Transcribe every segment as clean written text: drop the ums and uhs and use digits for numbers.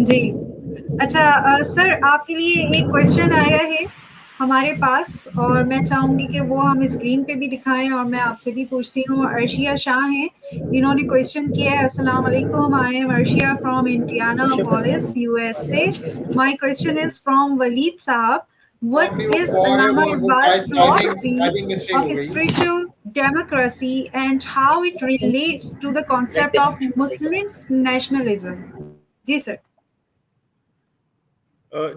جی اچھا سر آپ کے لیے ایک کوشچن آیا ہے ہمارے پاس اور میں چاہوں گی کہ وہ ہم اسکرین پہ بھی دکھائیں اور میں آپ سے بھی پوچھتی ہوں. عرشیہ شاہ ہیں, انہوں نے کوشچن کیا ہے. السلام علیکم, I am Arshia from Indianapolis U S A. My question is from Walid صاحب, what is Allama Iqbal's philosophy of spiritual democracy and how it relates to the concept of Muslims nationalism? جی sir.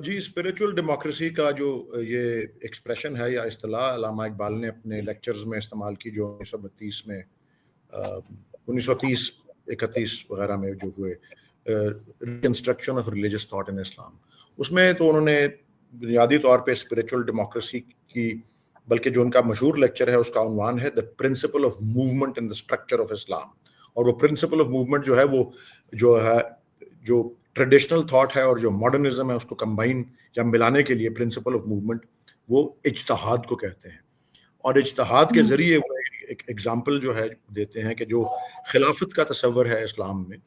جی spiritual democracy کا جو یہ expression ہے یا اصطلاح علامہ اقبال نے اپنے لیکچرز میں استعمال کی جو 1932 میں 1930 31 وغیرہ میں جو ہوئے reconstruction of religious thought in Islam, اس میں تو انہوں نے بنیادی طور پہ اسپریچول ڈیموکریسی کی, بلکہ جو ان کا مشہور لیکچر ہے اس کا عنوان ہے the principle of movement in the structure of Islam. اور وہ پرنسپل آف موومنٹ جو ہے وہ جو ٹریڈیشنل تھاٹ ہے اور جو ماڈرنزم ہے اس کو کمبائن یا ملانے کے لیے پرنسپل آف موومنٹ وہ اجتہاد کو کہتے ہیں. اور اجتہاد کے ذریعے وہ ایک ایگزامپل جو ہے دیتے ہیں کہ جو خلافت کا تصور ہے اسلام میں,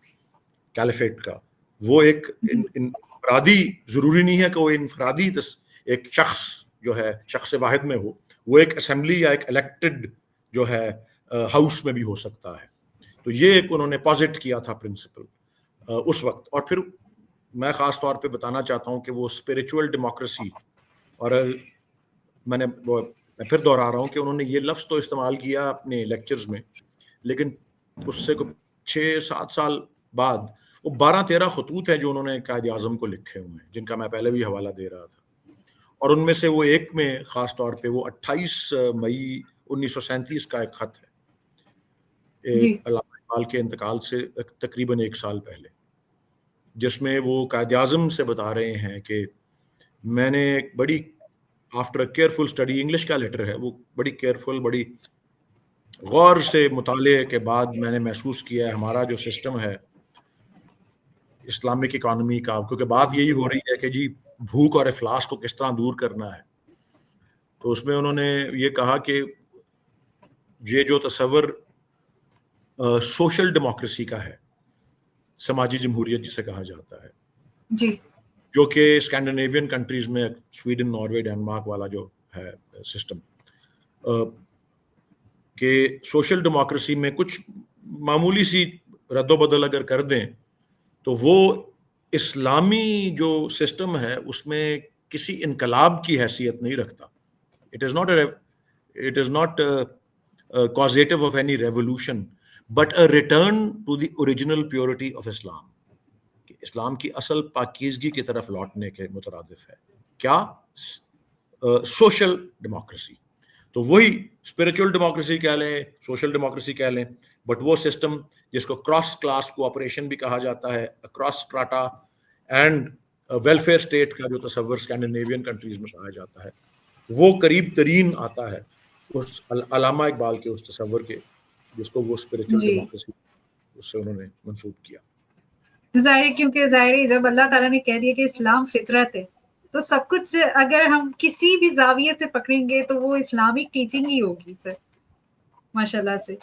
کیلیفیٹ کا, وہ ایک انفرادی ضروری نہیں ہے کہ وہ انفرادی ایک شخص جو ہے شخص واحد میں ہو, وہ ایک اسمبلی یا ایک الیکٹڈ جو ہے ہاؤس میں بھی ہو سکتا ہے. تو یہ ایک انہوں نے پازٹ کیا تھا پرنسپل اس وقت. اور پھر میں خاص طور پہ بتانا چاہتا ہوں کہ وہ اسپریچول ڈیموکریسی, اور میں پھر دوہرا رہا ہوں کہ انہوں نے یہ لفظ تو استعمال کیا اپنے لیکچرز میں, لیکن اس سے 6-7 سال بعد وہ 12-13 خطوط ہیں جو انہوں نے قائد اعظم کو لکھے ہوئے ہیں, جن کا میں پہلے بھی حوالہ دے رہا تھا. اور ان میں سے وہ ایک میں خاص طور پہ وہ 28 مئی 1937 کا ایک خط ہے علامہ اقبال کے انتقال سے تقریباً 1 سال پہلے, جس میں وہ قائد اعظم سے بتا رہے ہیں کہ میں نے بڑی آفٹر کیئرفل اسٹڈی, انگلش کا لیٹر ہے وہ, بڑی کیئرفل بڑی غور سے مطالعے کے بعد میں نے محسوس کیا ہے ہمارا جو سسٹم ہے اسلامک اکانومی کا, کیونکہ بات یہی ہو رہی ہے کہ جی بھوک اور افلاس کو کس طرح دور کرنا ہے. تو اس میں انہوں نے یہ کہا کہ یہ جو تصور سوشل ڈیموکریسی کا ہے, سماجی جمہوریت جسے کہا جاتا ہے, جی, جو کہ اسکینڈینیوین کنٹریز میں سویڈن, ناروے, ڈنمارک والا جو ہے سسٹم, کہ سوشل ڈیموکریسی میں کچھ معمولی سی رد و بدل اگر کر دیں تو وہ اسلامی جو سسٹم ہے اس میں کسی انقلاب کی حیثیت نہیں رکھتا. It is not causative of any revolution, but a return to the original purity of Islam. کہ اسلام کی اصل پاکیزگی کی طرف لوٹنے کے مترادف ہے. کیا؟ Social democracy. تو وہی اسپریچول ڈیموکریسی کہہ لیں, سوشل ڈیموکریسی کہہ لیں, بٹ وہ سسٹم جس کو کراس کلاس کوآپریشن بھی کہا جاتا ہے, اکراس اسٹراٹا اینڈ ویلفیئر اسٹیٹ کا جو تصور اسکینڈینیوین کنٹریز میں پایا جاتا ہے, وہ قریب ترین آتا ہے اس علامہ اقبال کے اس تصور کے جس کو وہ اسپریچول ڈیموکریسی اس سے انہوں نے منسوب کیا. ظاہر کیونکہ ظاہر جب اللہ تعالیٰ نے کہہ دیا کہ اسلام فطرت ہے تو سب کچھ اگر ہم کسی بھی زاویے سے پکڑیں گے تو وہ اسلامک ٹیچنگ ہی ہوگی سر, ماشاء اللہ سے.